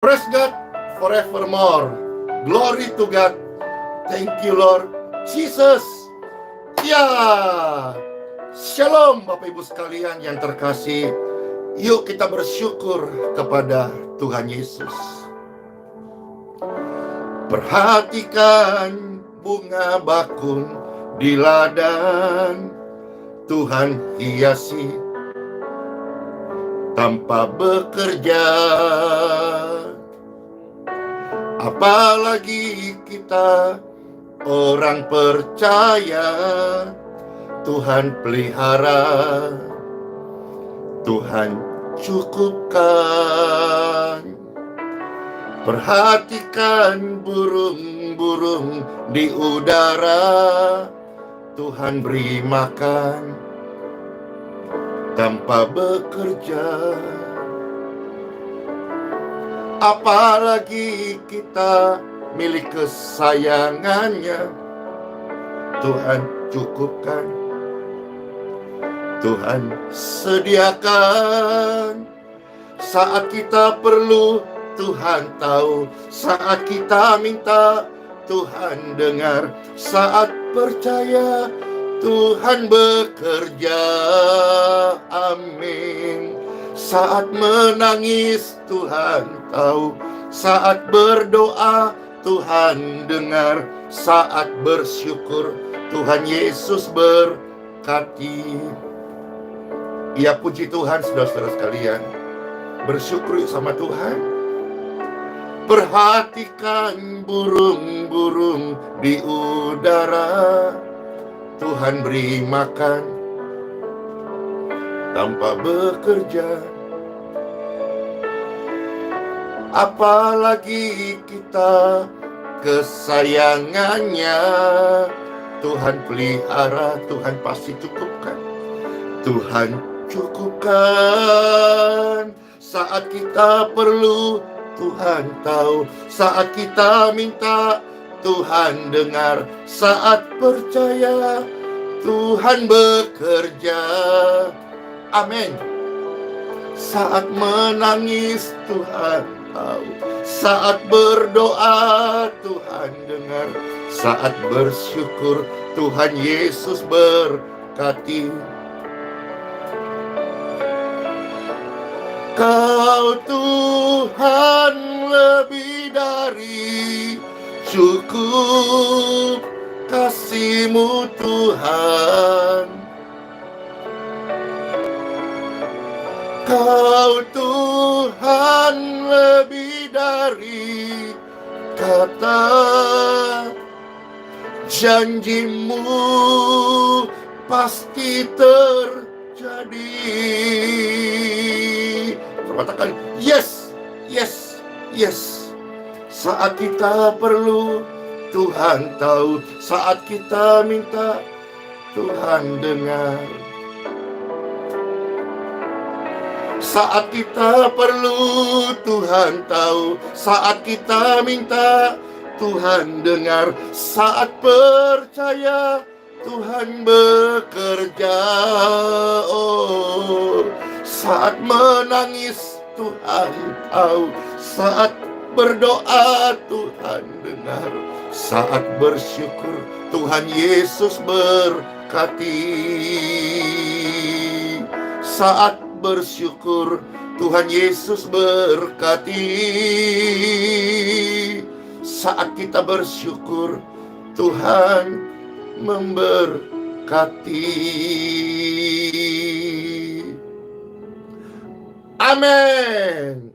Praise God forevermore. Glory to God. Thank you Lord Jesus. Ya, Shalom Bapak Ibu sekalian yang terkasih. Yuk kita bersyukur kepada Tuhan Yesus. Perhatikan bunga bakung di ladang, Tuhan hiasi tanpa bekerja. Apalagi kita orang percaya, Tuhan pelihara, Tuhan cukupkan. Perhatikan burung-burung di udara, Tuhan beri makan tanpa bekerja. Apalagi kita milik kesayangannya, Tuhan cukupkan, Tuhan sediakan. Saat kita perlu, Tuhan tahu. Saat kita minta, Tuhan dengar. Saat percaya, Tuhan bekerja. Amin. Saat menangis, Tuhan tahu. Saat berdoa, Tuhan dengar. Saat bersyukur, Tuhan Yesus berkati. Ya, puji Tuhan saudara-saudara sekalian. Bersyukur sama Tuhan. Perhatikan burung-burung di udara, Tuhan beri makan tanpa bekerja. Apalagi kita kesayangannya, Tuhan pelihara, Tuhan pasti cukupkan, Tuhan cukupkan. Saat kita perlu, Tuhan tahu. Saat kita minta, Tuhan dengar. Saat percaya, Tuhan bekerja. Amin. Saat menangis, Tuhan tahu. Saat berdoa, Tuhan dengar. Saat bersyukur, Tuhan Yesus berkati. Kau Tuhan lebih dari cukup, kasih-Mu Tuhan. Kau Tuhan lebih dari kata, janji-Mu pasti terjadi. Katakan yes, yes, yes. Saat kita perlu, Tuhan tahu. Saat kita minta, Tuhan dengar. Saat kita perlu, Tuhan tahu. Saat kita minta, Tuhan dengar. Saat percaya, Tuhan bekerja. Oh, saat menangis, Tuhan tahu. Saat berdoa, Tuhan dengar. Saat bersyukur, Tuhan Yesus berkati. Saat bersyukur, Tuhan Yesus berkati. Saat kita bersyukur, Tuhan memberkati. Amin.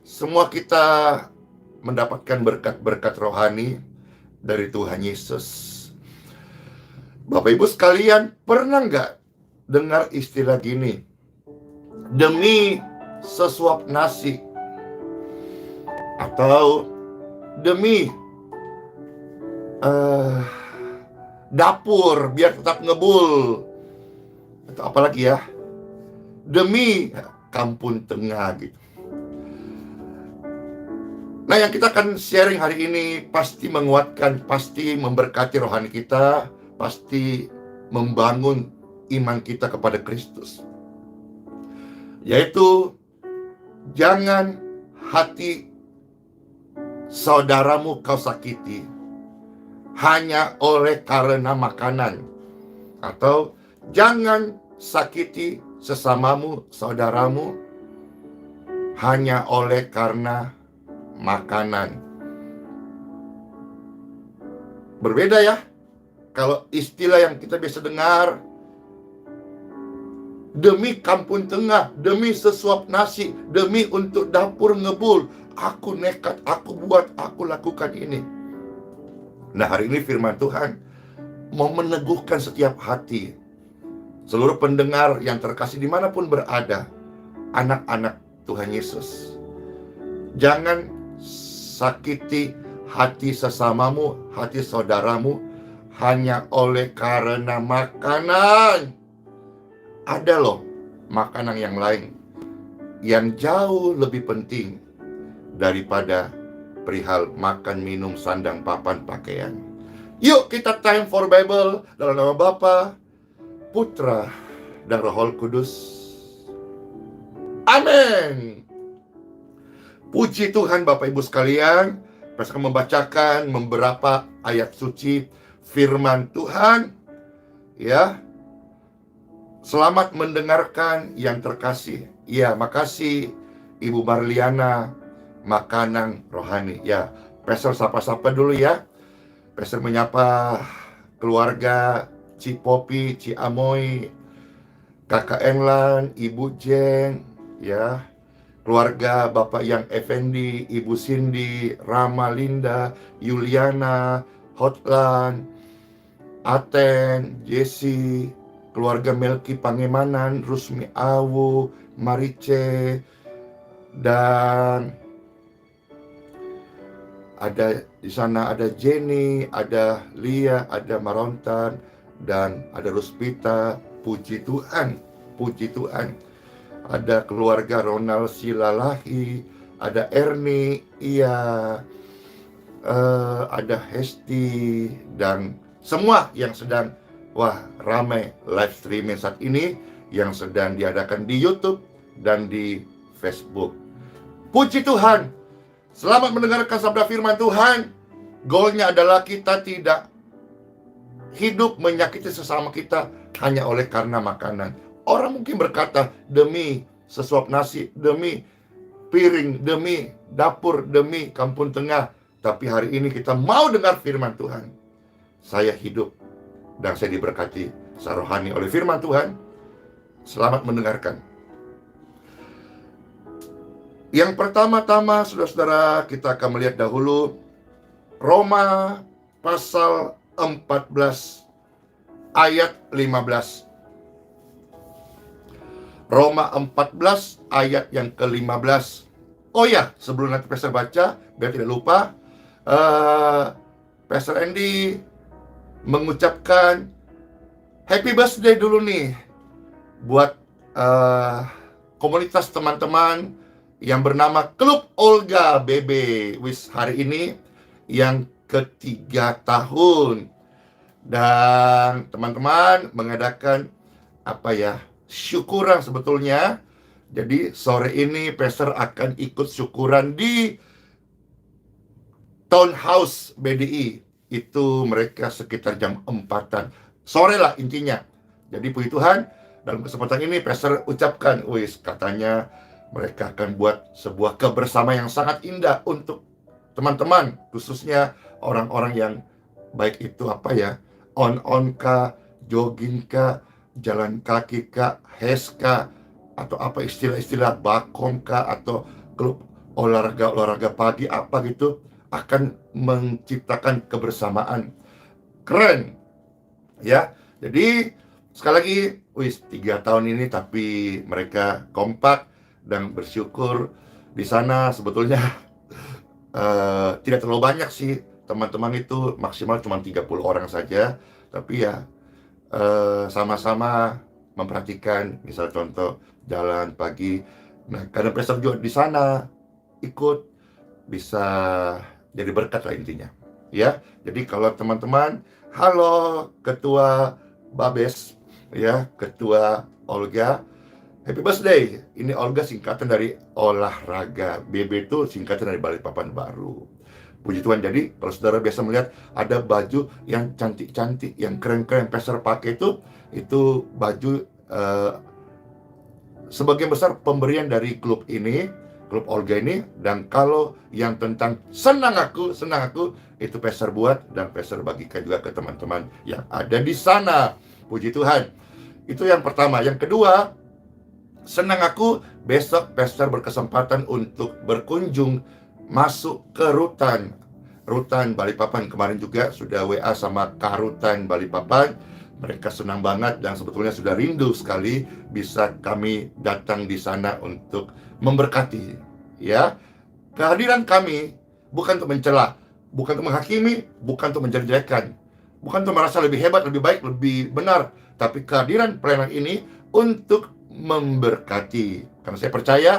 Semua kita mendapatkan berkat-berkat rohani dari Tuhan Yesus. Bapak Ibu sekalian, pernah nggak dengar istilah gini? Demi sesuap nasi, atau demi dapur biar tetap ngebul, atau apalagi ya, demi kampung tengah gitu. Nah, yang kita akan sharing hari ini pasti menguatkan, pasti memberkati rohani kita, pasti membangun iman kita kepada Kristus. Yaitu, jangan hati saudaramu kau sakiti hanya oleh karena makanan. Atau jangan sakiti sesamamu, saudaramu, hanya oleh karena makanan. Berbeda ya. Kalau istilah yang kita biasa dengar, demi kampung tengah, demi sesuap nasi, demi untuk dapur ngebul, aku nekat, aku buat, aku lakukan ini. Nah, hari ini firman Tuhan mau meneguhkan setiap hati, seluruh pendengar yang terkasih dimanapun berada, anak-anak Tuhan Yesus. Jangan sakiti hati sesamamu, hati saudaramu, hanya oleh karena makanan. Ada loh makanan yang lain yang jauh lebih penting daripada perihal makan, minum, sandang, papan, pakaian. Yuk kita time for Bible dalam nama Bapa, Putra, dan Roh Kudus. Amin. Puji Tuhan Bapak Ibu sekalian. Saya akan membacakan beberapa ayat suci firman Tuhan. Ya. Selamat mendengarkan yang terkasih. Ya, makasih Ibu Marliana, makanan rohani. Ya, Pastor sapa-sapa dulu ya. Pastor menyapa keluarga Ci Popi, Ci Amoy, Kakak Englan, Ibu Jen, ya. Keluarga Bapak Yang Effendi, Ibu Cindy, Rama Linda, Yuliana, Hotlan, Aten, Jesse, keluarga Melki Pangemanan, Rusmi Awu, Marice, dan ada di sana ada Jenny, ada Lia, ada Marontan, dan ada Ruspita. Puji Tuhan, puji Tuhan. Ada keluarga Ronald Silalahi, ada Ernie, iya, ada Hesti, dan semua yang sedang ramai live streaming saat ini yang sedang diadakan di YouTube dan di Facebook. Puji Tuhan. Selamat mendengarkan sabda firman Tuhan. Goalnya adalah kita tidak hidup menyakiti sesama kita hanya oleh karena makanan. Orang mungkin berkata, demi sesuap nasi, demi piring, demi dapur, demi kampung tengah. Tapi hari ini kita mau dengar firman Tuhan. Saya hidup dan saya diberkati secara rohani oleh firman Tuhan. Selamat mendengarkan. Yang pertama-tama, saudara-saudara, kita akan melihat dahulu Roma pasal 14 ayat 15. Roma 14 ayat yang ke-15. Oh ya, sebelum nanti Pastor baca, biar tidak lupa, Pastor Andy mengucapkan happy birthday dulu nih buat komunitas teman-teman yang bernama Klub Olga BB. Wis hari ini yang ke-3 tahun. Dan teman-teman mengadakan syukuran sebetulnya. Jadi sore ini Pastor akan ikut syukuran di Townhouse BDI. Itu mereka sekitar jam 4-an sore lah intinya. Jadi puji Tuhan, dalam kesempatan ini Pastor ucapkan, katanya mereka akan buat sebuah kebersamaan yang sangat indah untuk teman-teman, khususnya orang-orang yang baik itu on kah, jogging kah, jalan kaki kah, hes kah, atau istilah-istilah bakom kah, atau klub olahraga pagi gitu, akan menciptakan kebersamaan. Keren ya. Jadi sekali lagi 3 tahun ini tapi mereka kompak dan bersyukur. Di sana sebetulnya tidak terlalu banyak sih teman-teman, itu maksimal cuma 30 orang saja, tapi ya sama-sama memperhatikan, misal contoh jalan pagi. Nah, kadang Pastor juga di sana ikut, bisa jadi berkat lah intinya. Ya, jadi kalau teman-teman, halo Ketua Babes, ya, Ketua Olga, happy birthday. Ini Olga singkatan dari olahraga, BB itu singkatan dari Balikpapan Baru. Puji Tuhan. Jadi kalau saudara biasa melihat ada baju yang cantik-cantik, yang keren-keren pastor pakai itu baju sebagian besar pemberian dari klub ini, klub Olga ini. Dan kalau yang tentang senang aku, itu pastor buat dan pastor bagikan juga ke teman-teman yang ada di sana. Puji Tuhan. Itu yang pertama. Yang kedua, senang aku, besok pastor berkesempatan untuk berkunjung masuk ke Rutan Balikpapan. Kemarin juga sudah WA sama Karutan Balikpapan. Mereka senang banget dan sebetulnya sudah rindu sekali bisa kami datang di sana untuk memberkati. Ya, kehadiran kami bukan untuk mencela, bukan untuk menghakimi, bukan untuk menjelek-jelekan, bukan untuk merasa lebih hebat, lebih baik, lebih benar, tapi kehadiran pelayanan ini untuk memberkati. Karena saya percaya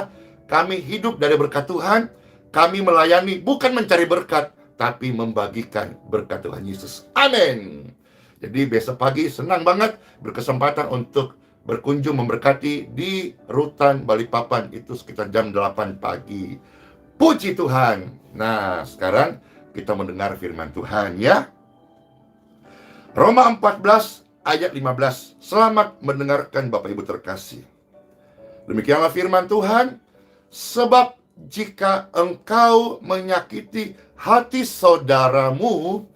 kami hidup dari berkat Tuhan. Kami melayani bukan mencari berkat, tapi membagikan berkat Tuhan Yesus. Amin. Jadi besok pagi senang banget berkesempatan untuk berkunjung memberkati di Rutan Balikpapan. Itu sekitar jam 8 pagi. Puji Tuhan. Nah, sekarang kita mendengar firman Tuhan ya. Roma 14 ayat 15. Selamat mendengarkan Bapak Ibu terkasih. Demikianlah firman Tuhan. Sebab jika engkau menyakiti hati saudaramu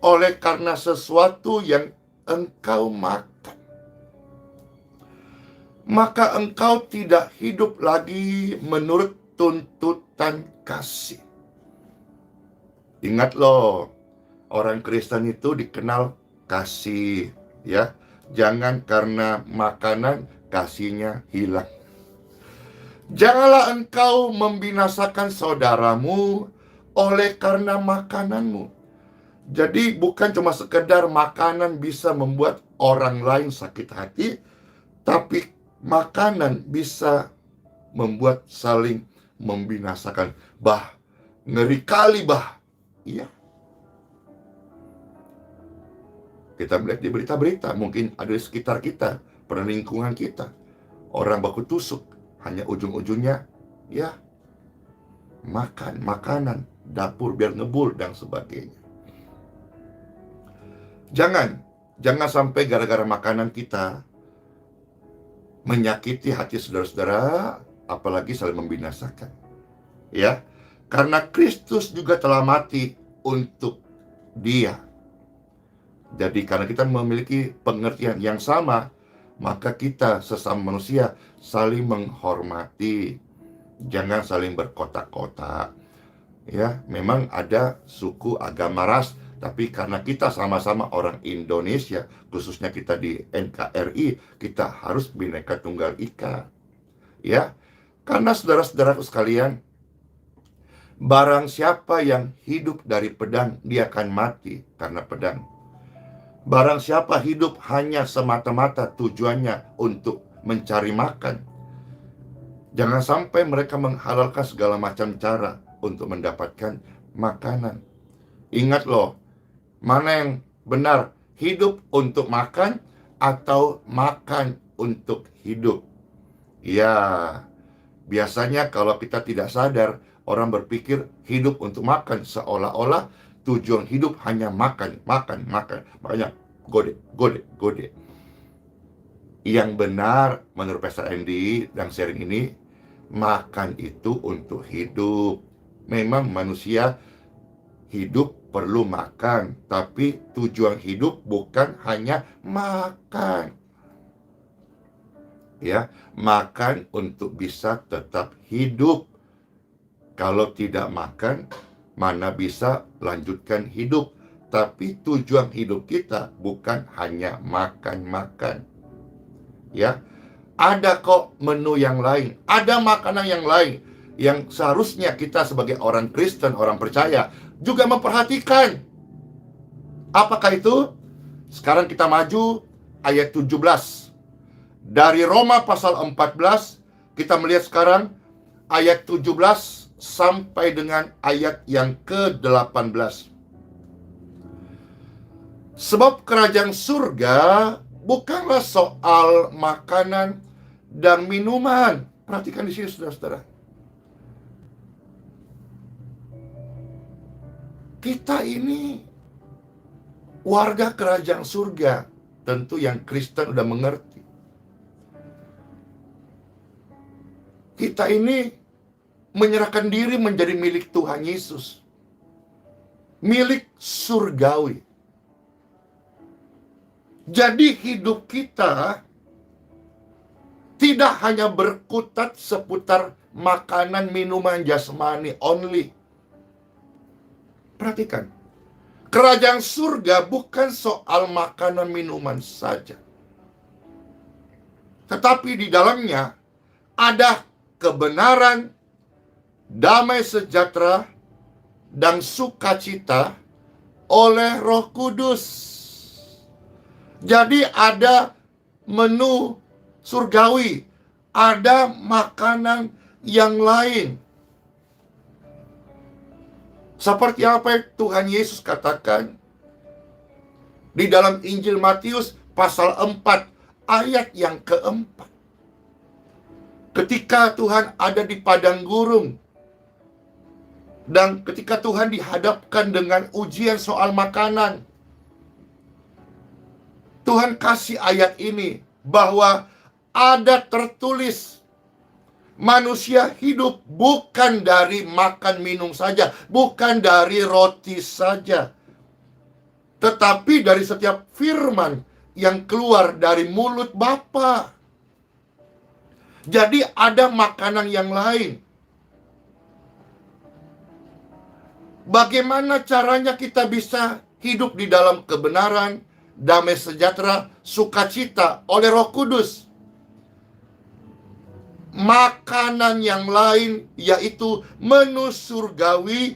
oleh karena sesuatu yang engkau makan, maka engkau tidak hidup lagi menurut tuntutan kasih. Ingat loh, orang Kristen itu dikenal kasih, ya. Jangan karena makanan kasihnya hilang. Janganlah engkau membinasakan saudaramu oleh karena makananmu. Jadi bukan cuma sekedar makanan bisa membuat orang lain sakit hati, tapi makanan bisa membuat saling membinasakan. Ngeri kali iya. Kita melihat di berita-berita, mungkin ada di sekitar kita, pada lingkungan kita, orang baku tusuk. Hanya ujung-ujungnya, ya, makan makanan, dapur biar ngebul, dan sebagainya. Jangan sampai gara-gara makanan kita menyakiti hati saudara-saudara, apalagi saling membinasakan. Ya, karena Kristus juga telah mati untuk dia. Jadi karena kita memiliki pengertian yang sama, maka kita sesama manusia saling menghormati. Jangan saling berkotak-kotak. Ya, memang ada suku, agama, ras, tapi karena kita sama-sama orang Indonesia, khususnya kita di NKRI, kita harus Bhinneka Tunggal Ika. Ya, karena saudara-saudaraku sekalian, barang siapa yang hidup dari pedang, dia akan mati karena pedang. Barang siapa hidup hanya semata-mata tujuannya untuk mencari makan, jangan sampai mereka menghalalkan segala macam cara untuk mendapatkan makanan. Ingat loh, mana yang benar, hidup untuk makan atau makan untuk hidup? Ya, biasanya kalau kita tidak sadar, orang berpikir hidup untuk makan, seolah-olah tujuan hidup hanya makan. Makanya gode. Yang benar menurut Pastor Andy dan sharing ini, makan itu untuk hidup. Memang manusia hidup perlu makan, tapi tujuan hidup bukan hanya makan. Ya, makan untuk bisa tetap hidup. Kalau tidak makan, mana bisa lanjutkan hidup. Tapi tujuan hidup kita bukan hanya makan. Ya, ada kok menu yang lain, ada makanan yang lain yang seharusnya kita sebagai orang Kristen, orang percaya juga memperhatikan. Apakah itu? Sekarang kita maju ayat 17. Dari Roma pasal 14, kita melihat sekarang ayat 17 sampai dengan ayat yang ke-18. Sebab kerajaan surga bukanlah soal makanan dan minuman. Perhatikan di sini saudara-saudara. Kita ini warga kerajaan surga. Tentu yang Kristen udah mengerti. Kita ini menyerahkan diri menjadi milik Tuhan Yesus. Milik surgawi. Jadi hidup kita tidak hanya berkutat seputar makanan, minuman, jasmani only. Perhatikan, kerajaan surga bukan soal makanan minuman saja, tetapi di dalamnya ada kebenaran, damai sejahtera, dan sukacita oleh Roh Kudus. Jadi ada menu surgawi, ada makanan yang lain. Seperti apa yang Tuhan Yesus katakan di dalam Injil Matius pasal 4 ayat yang keempat. Ketika Tuhan ada di padang gurun dan ketika Tuhan dihadapkan dengan ujian soal makanan, Tuhan kasih ayat ini bahwa ada tertulis, manusia hidup bukan dari makan minum saja, bukan dari roti saja, tetapi dari setiap firman yang keluar dari mulut Bapa. Jadi ada makanan yang lain. Bagaimana caranya kita bisa hidup di dalam kebenaran, damai sejahtera, sukacita oleh Roh Kudus? Makanan yang lain, yaitu menu surgawi,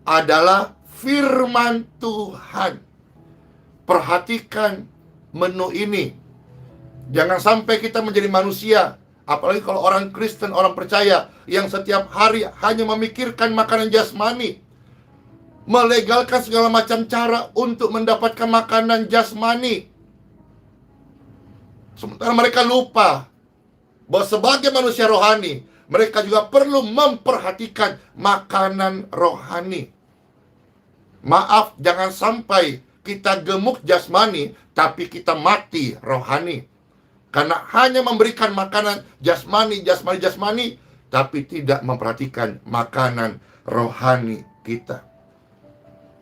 adalah firman Tuhan. Perhatikan menu ini. Jangan sampai kita menjadi manusia, apalagi kalau orang Kristen, orang percaya, yang setiap hari hanya memikirkan makanan jasmani, melegalkan segala macam cara untuk mendapatkan makanan jasmani, sementara mereka lupa bahwa sebagai manusia rohani, mereka juga perlu memperhatikan makanan rohani. Maaf, jangan sampai kita gemuk jasmani, tapi kita mati rohani. Karena hanya memberikan makanan jasmani, tapi tidak memperhatikan makanan rohani kita.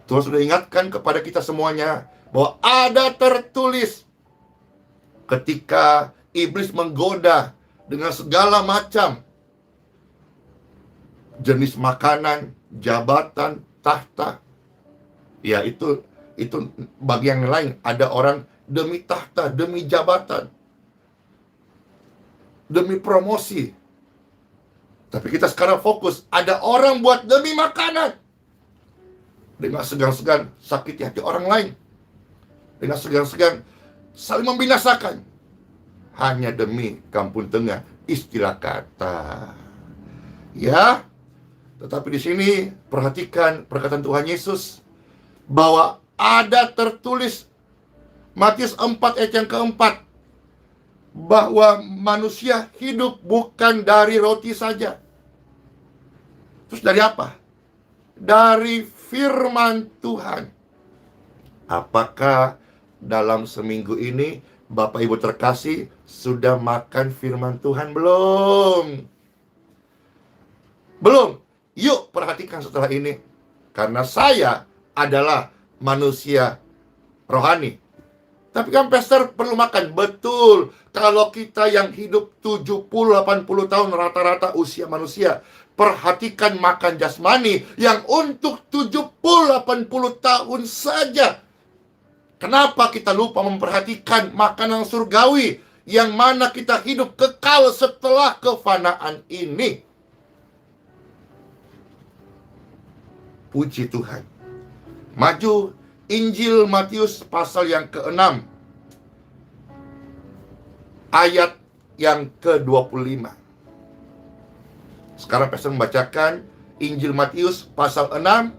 Tuhan sudah ingatkan kepada kita semuanya bahwa ada tertulis ketika iblis menggoda dengan segala macam jenis makanan, jabatan, tahta. Ya, itu bagian lain. Ada orang demi tahta, demi jabatan, demi promosi. Tapi kita sekarang fokus, ada orang buat demi makanan, dengan segan-segan sakiti hati orang lain, dengan segan-segan saling membinasakan, hanya demi kampung tengah, istilah kata. Ya, tetapi di sini perhatikan perkataan Tuhan Yesus bahwa ada tertulis Matius 4 ayat yang keempat, bahwa manusia hidup bukan dari roti saja. Terus dari apa? Dari firman Tuhan. Apakah dalam seminggu ini Bapak Ibu terkasih sudah makan firman Tuhan belum? Belum? Yuk perhatikan setelah ini. Karena saya adalah manusia rohani. Tapi kan pastor perlu makan. Betul. Kalau kita yang hidup 70-80 tahun rata-rata usia manusia, perhatikan makan jasmani yang untuk 70-80 tahun saja. Kenapa kita lupa memperhatikan makanan surgawi yang mana kita hidup kekal setelah kefanaan ini? Puji Tuhan. Maju Injil Matius pasal yang ke-6 ayat yang ke-25. Sekarang pastor membacakan Injil Matius pasal 6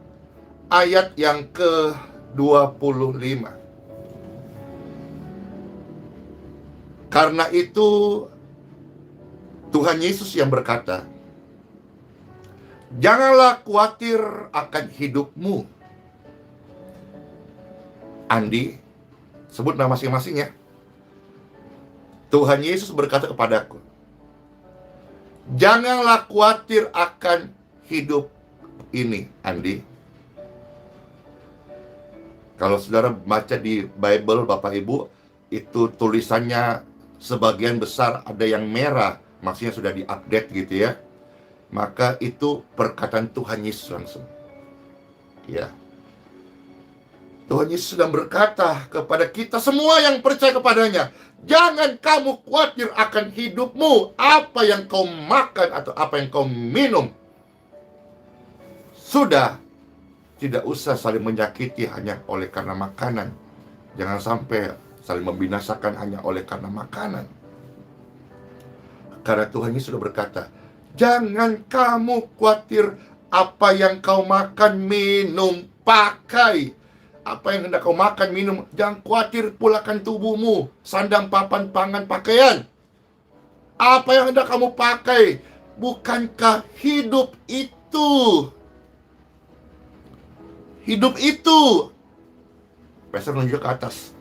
ayat yang ke-25. Karena itu Tuhan Yesus yang berkata, "Janganlah khawatir akan hidupmu, Andi, sebut nama masing-masing ya. Tuhan Yesus berkata kepadaku, janganlah khawatir akan hidup ini, Andi. Kalau saudara baca di Bible, Bapak Ibu, itu tulisannya sebagian besar ada yang merah, maksudnya sudah diupdate gitu ya. Maka itu perkataan Tuhan Yesus langsung. Ya. Tuhan Yesus sedang berkata kepada kita semua yang percaya kepadanya, jangan kamu khawatir akan hidupmu, apa yang kau makan atau apa yang kau minum. Sudah, tidak usah saling menyakiti hanya oleh karena makanan. Jangan sampai saling membinasakan hanya oleh karena makanan. Karena Tuhan Yesus sudah berkata, jangan kamu khawatir apa yang kau makan, minum, pakai. Apa yang hendak kau makan, minum, jangan khawatir pulakan tubuhmu, sandang, papan, pangan, pakaian. Apa yang hendak kamu pakai? Bukankah hidup itu? Hidup itu. Pastor menunjuk ke atas.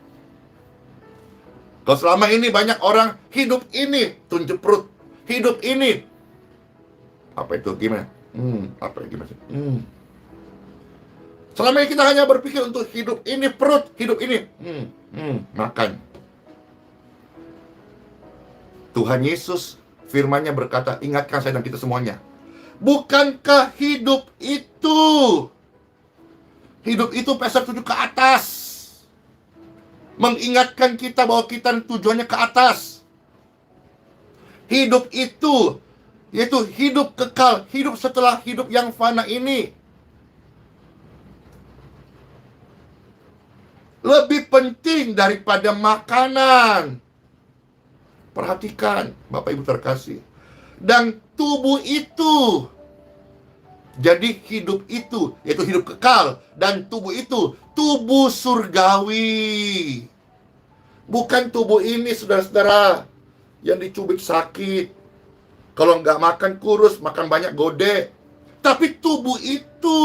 Kalau selama ini banyak orang, hidup ini, tunjuk perut. Hidup ini. Apa itu? Gimana? Apa gimana? Selama ini kita hanya berpikir untuk hidup ini, perut, hidup ini. Makan. Tuhan Yesus firman-Nya berkata, ingatkan saya dan kita semuanya. Bukankah hidup itu pasal tujuh ke atas. Mengingatkan kita bahwa kita tujuannya ke atas. Hidup itu, yaitu hidup kekal, hidup setelah hidup yang fana ini. Lebih penting daripada makanan. Perhatikan, Bapak Ibu terkasih. Dan tubuh itu. Jadi hidup itu, yaitu hidup kekal. Dan tubuh itu, tubuh surgawi. Bukan tubuh ini, saudara-saudara, yang dicubit sakit. Kalau nggak makan kurus, makan banyak gode. Tapi tubuh itu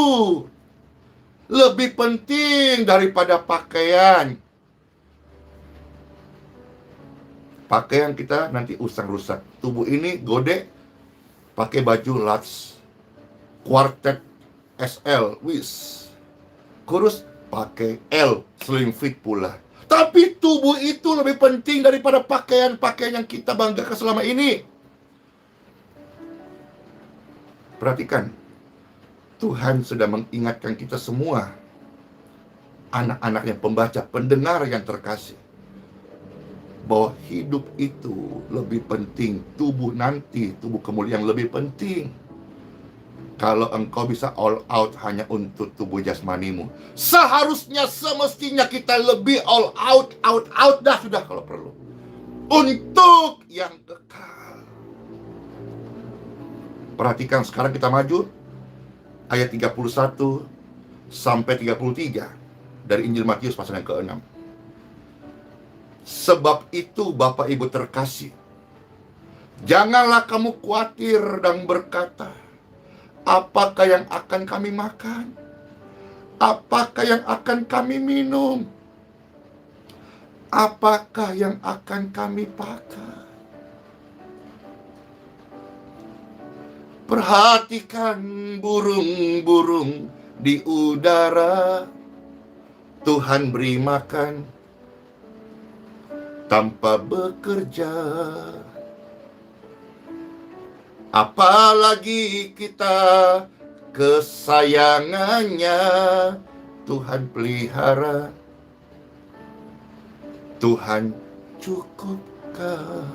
lebih penting daripada pakaian. Pakaian kita nanti usang rusak. Tubuh ini gode, pakai baju large, quartet SL, wis. Kurus, pakai L, slim fit pula. Tapi tubuh itu lebih penting daripada pakaian-pakaian yang kita banggakan selama ini. Perhatikan, Tuhan sudah mengingatkan kita semua, anak-anaknya, pembaca, pendengar yang terkasih, bahwa hidup itu lebih penting. Tubuh nanti, tubuh kemuliaan lebih penting. Kalau engkau bisa all out hanya untuk tubuh jasmanimu, seharusnya semestinya kita lebih all out dah sudah kalau perlu. Untuk yang kekal. Perhatikan sekarang kita maju ayat 31 sampai 33 dari Injil Matius pasal yang ke-6. Sebab itu Bapak Ibu terkasih, janganlah kamu khawatir dan berkata, apakah yang akan kami makan? Apakah yang akan kami minum? Apakah yang akan kami pakai? Perhatikan burung-burung di udara. Tuhan beri makan tanpa bekerja. Apalagi kita kesayangannya Tuhan pelihara, Tuhan cukupkan.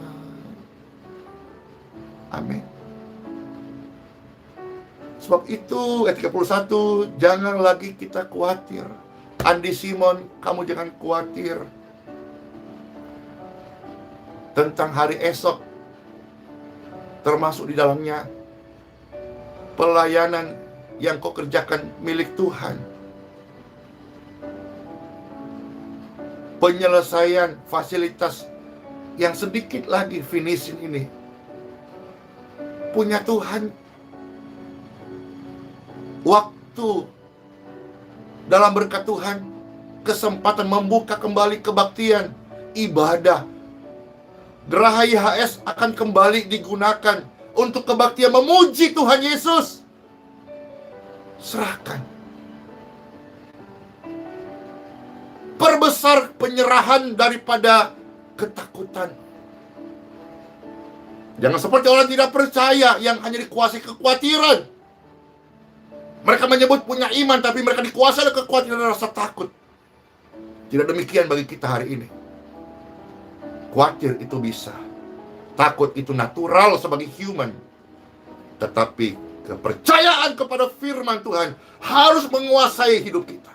Amin. Sebab itu ayat 31, jangan lagi kita khawatir. Andi Simon, kamu jangan khawatir tentang hari esok, termasuk di dalamnya pelayanan yang kau kerjakan milik Tuhan. Penyelesaian fasilitas yang sedikit lagi finishing ini punya Tuhan. Waktu dalam berkat Tuhan kesempatan membuka kembali kebaktian, ibadah. Geraha IHS akan kembali digunakan untuk kebaktian memuji Tuhan Yesus. Serahkan. Perbesar penyerahan daripada ketakutan. Jangan seperti orang tidak percaya yang hanya dikuasai kekhawatiran. Mereka menyebut punya iman, tapi mereka dikuasai oleh kekhawatiran dan rasa takut. Tidak demikian bagi kita hari ini. Khawatir itu bisa, takut itu natural sebagai human. Tetapi kepercayaan kepada firman Tuhan harus menguasai hidup kita.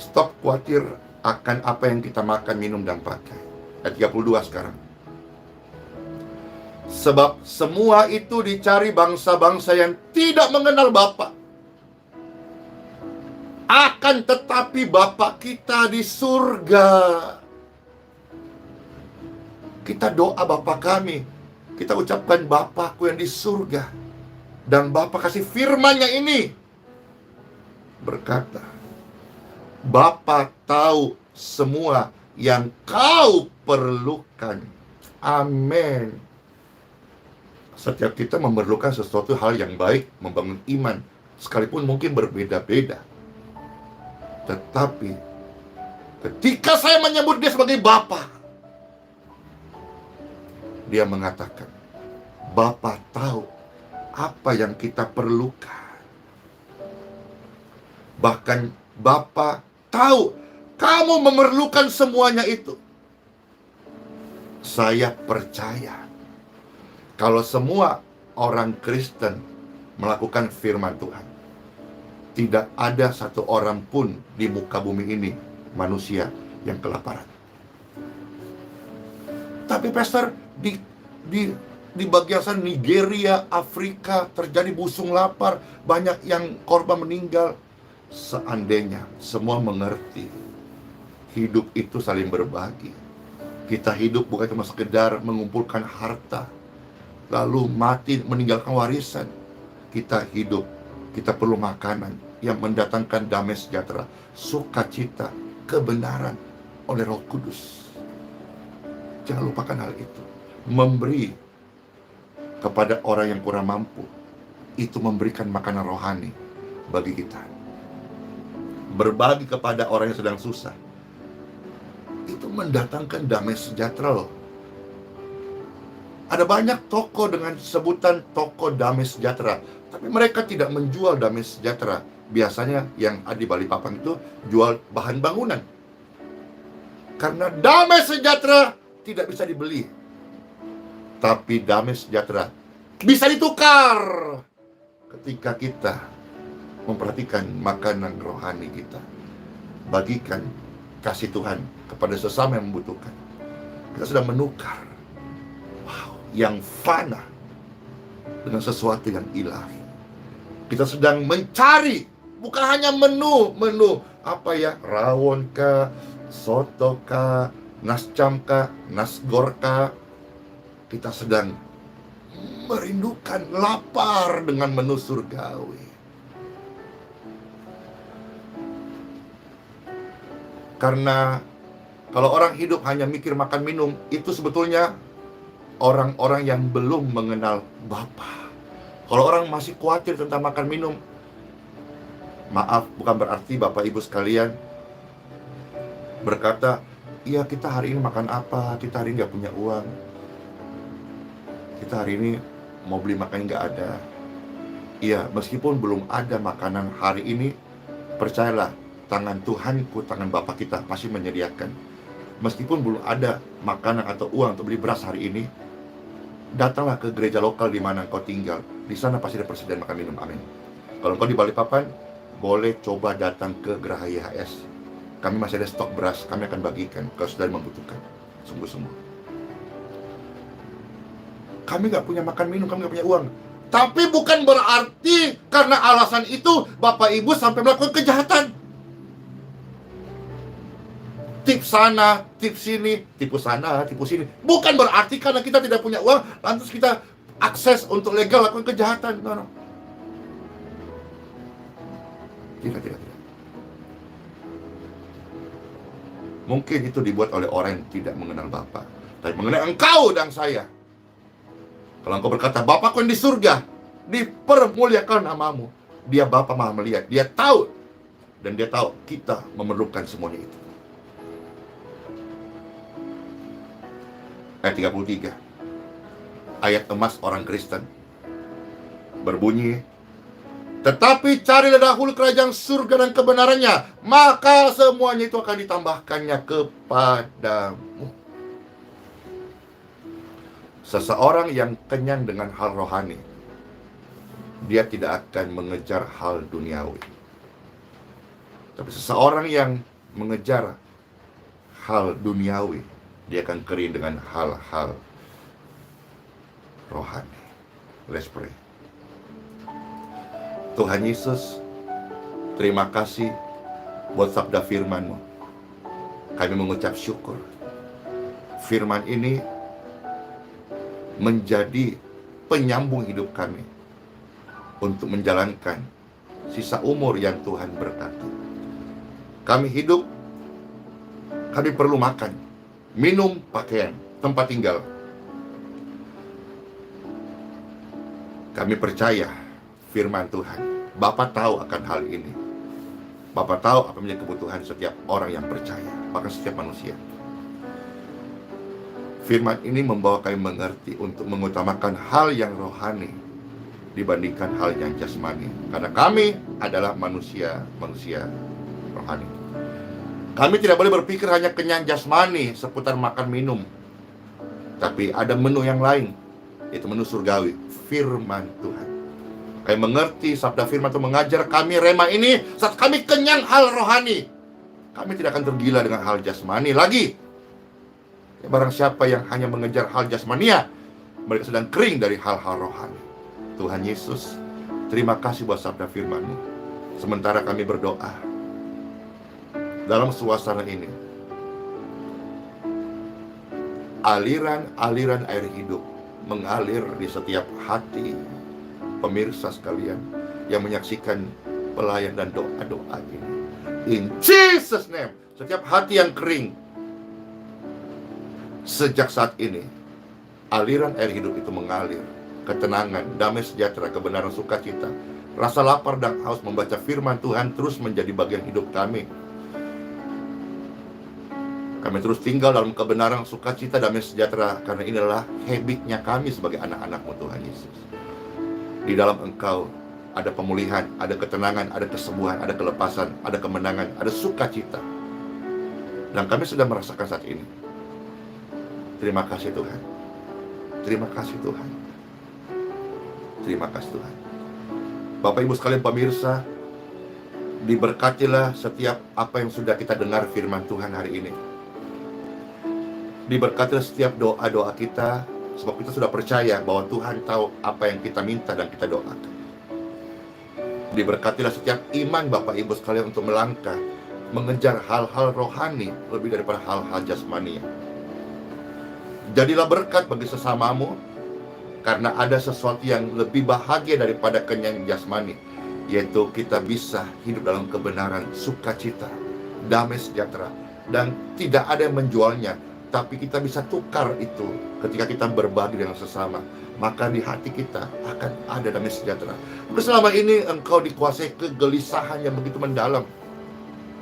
Stop khawatir akan apa yang kita makan, minum, dan pakai. Ayat 32 sekarang. Sebab semua itu dicari bangsa-bangsa yang tidak mengenal Bapa. Akan tetapi Bapa kita di surga. Kita doa Bapa kami, kita ucapkan Bapakku yang di surga. Dan Bapa kasih firman-Nya ini berkata, Bapa tahu semua yang kau perlukan. Amin. Setiap kita memerlukan sesuatu hal yang baik, membangun iman, sekalipun mungkin berbeda-beda. Tetapi ketika saya menyebut dia sebagai Bapa, dia mengatakan, Bapa tahu apa yang kita perlukan. Bahkan Bapa tahu kamu memerlukan semuanya itu. Saya percaya kalau semua orang Kristen melakukan firman Tuhan, tidak ada satu orang pun di muka bumi ini manusia yang kelaparan. Tapi pastor, di bagian sana Nigeria, Afrika terjadi busung lapar, banyak yang korban meninggal. Seandainya semua mengerti hidup itu saling berbagi. Kita hidup bukan cuma sekedar mengumpulkan harta lalu mati meninggalkan warisan. Kita hidup, kita perlu makanan yang mendatangkan damai sejahtera, sukacita, kebenaran oleh Roh Kudus. Jangan lupakan hal itu. Memberi kepada orang yang kurang mampu, itu memberikan makanan rohani bagi kita. Berbagi kepada orang yang sedang susah, itu mendatangkan damai sejahtera loh. Ada banyak toko dengan sebutan toko damai sejahtera, tapi mereka tidak menjual damai sejahtera. Biasanya yang ada di Balikpapan itu jual bahan bangunan. Karena damai sejahtera tidak bisa dibeli, tapi damai sejahtera bisa ditukar ketika kita memperhatikan makanan rohani kita. Bagikan kasih Tuhan kepada sesama yang membutuhkan. Kita sedang menukar yang fana dengan sesuatu yang ilahi. Kita sedang mencari bukan hanya menu apa ya, rawon kah, soto kah, nascam kah, nasgor kah. Kita sedang merindukan, lapar dengan menu surgawi. Karena kalau orang hidup hanya mikir makan minum, itu sebetulnya orang-orang yang belum mengenal Bapa. Kalau orang masih khawatir tentang makan minum, maaf, bukan berarti Bapak Ibu sekalian berkata, iya kita hari ini makan apa, kita hari ini gak punya uang, kita hari ini mau beli makan gak ada. Iya, meskipun belum ada makanan hari ini, percayalah, tangan Tuhanku, tangan Bapa kita pasti menyediakan. Meskipun belum ada makanan atau uang untuk beli beras hari ini, datanglah ke gereja lokal di mana engkau tinggal. Di sana pasti ada persediaan makan minum, amin. Kalau engkau di Balikpapan, boleh coba datang ke Geraha IHS. Kami masih ada stok beras, kami akan bagikan kalau saudara membutuhkan. Sungguh-sungguh. Kami gak punya makan minum, kami gak punya uang. Tapi bukan berarti karena alasan itu Bapak Ibu sampai melakukan kejahatan. Tips sana, tips sini, tipu sana, tipu sini. Bukan berarti karena kita tidak punya uang, lantas kita akses untuk legal lakukan kejahatan. No. Tidak. Mungkin itu dibuat oleh orang yang tidak mengenal Bapa. Tapi mengenai engkau dan saya, kalau engkau berkata, Bapakku yang di surga, dipermuliakan namamu. Dia Bapa Maha melihat. Dia tahu. Dan dia tahu kita memerlukan semuanya itu. Ayat 33. Ayat emas orang Kristen. Berbunyi, tetapi carilah dahulu kerajaan surga dan kebenarannya, maka semuanya itu akan ditambahkannya kepadamu. Seseorang yang kenyang dengan hal rohani, dia tidak akan mengejar hal duniawi. Tapi seseorang yang mengejar hal duniawi, dia akan kering dengan hal-hal rohani. Let's pray. Tuhan Yesus, terima kasih buat sabda firman-Mu. Kami mengucap syukur. Firman ini menjadi penyambung hidup kami untuk menjalankan sisa umur yang Tuhan berkati. Kami hidup, kami perlu makan, minum, pakaian, tempat tinggal. Kami percaya firman Tuhan. Bapa tahu akan hal ini. Bapa tahu apa menjadi kebutuhan setiap orang yang percaya, bahkan setiap manusia. Firman ini membawa kami mengerti untuk mengutamakan hal yang rohani dibandingkan hal yang jasmani. Karena kami adalah manusia rohani. Kami tidak boleh berpikir hanya kenyang jasmani seputar makan minum. Tapi ada menu yang lain, yaitu menu surgawi, firman Tuhan. Kami mengerti sabda firman itu mengajar kami rema ini saat kami kenyang hal rohani. Kami tidak akan tergila dengan hal jasmani lagi. Barang siapa yang hanya mengejar hal jasmania, mereka sedang kering dari hal-hal rohani. Tuhan Yesus, terima kasih buat sabda firman-Mu. Sementara kami berdoa dalam suasana ini, aliran-aliran air hidup mengalir di setiap hati pemirsa sekalian yang menyaksikan pelayan dan doa-doa ini. In Jesus name, setiap hati yang kering, sejak saat ini aliran air hidup itu mengalir. Ketenangan, damai sejahtera, kebenaran, sukacita, rasa lapar dan haus membaca firman Tuhan terus menjadi bagian hidup kami. Kami terus tinggal dalam kebenaran, sukacita, damai sejahtera, karena inilah habitnya kami sebagai anak-anak-Mu, Tuhan Yesus. Di dalam Engkau ada pemulihan, ada ketenangan, ada kesembuhan, ada kelepasan, ada kemenangan, ada sukacita. Dan kami sudah merasakan saat ini. Terima kasih Tuhan. Terima kasih Tuhan. Terima kasih Tuhan. Bapak Ibu sekalian pemirsa, diberkatilah setiap apa yang sudah kita dengar firman Tuhan hari ini. Diberkatilah setiap doa-doa kita, sebab kita sudah percaya bahwa Tuhan tahu apa yang kita minta dan kita doakan. Diberkatilah setiap iman Bapak Ibu sekalian untuk melangkah, mengejar hal-hal rohani lebih daripada hal-hal jasmani. Jadilah berkat bagi sesamamu, karena ada sesuatu yang lebih bahagia daripada kenyang jasmani, yaitu kita bisa hidup dalam kebenaran, sukacita, damai sejahtera, dan tidak ada yang menjualnya. Tapi kita bisa tukar itu ketika kita berbagi dengan sesama. Maka di hati kita akan ada damai sejahtera. Selama ini engkau dikuasai kegelisahan yang begitu mendalam.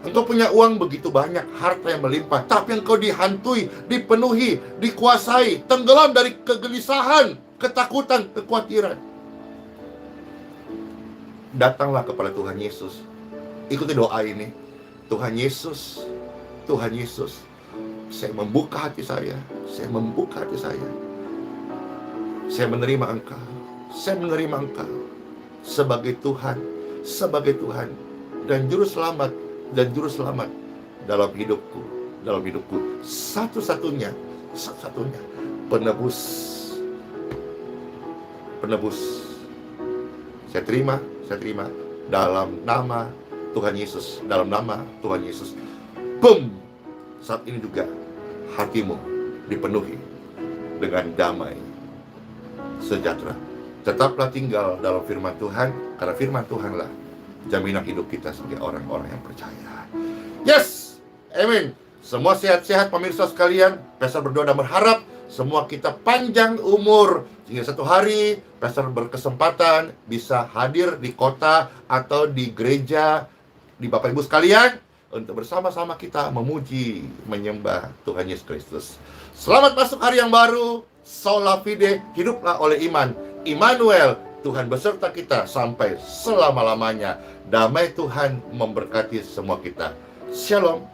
Engkau punya uang begitu banyak, harta yang melimpah, tapi engkau dihantui, dipenuhi, dikuasai, tenggelam dari kegelisahan, ketakutan, kekhawatiran. Datanglah kepada Tuhan Yesus. Ikuti doa ini. Tuhan Yesus, Tuhan Yesus, saya membuka hati saya. Saya membuka hati saya. Saya menerima Engkau. Saya menerima Engkau sebagai Tuhan, sebagai Tuhan dan juru selamat dalam hidupku, satu-satunya penebus. Saya terima dalam nama Tuhan Yesus, Boom! Saat ini juga hatimu dipenuhi dengan damai sejahtera. Tetaplah tinggal dalam firman Tuhan, karena firman Tuhanlah jaminan hidup kita sebagai orang-orang yang percaya. Yes, amin. Semua sehat-sehat pemirsa sekalian. Pastor berdoa dan berharap semua kita panjang umur, sehingga satu hari Pastor berkesempatan bisa hadir di kota atau di gereja di Bapak Ibu sekalian untuk bersama-sama kita memuji, menyembah Tuhan Yesus Kristus. Selamat masuk hari yang baru. Sola fide, hiduplah oleh iman. Immanuel, Tuhan beserta kita sampai selama-lamanya. Damai Tuhan memberkati semua kita. Shalom.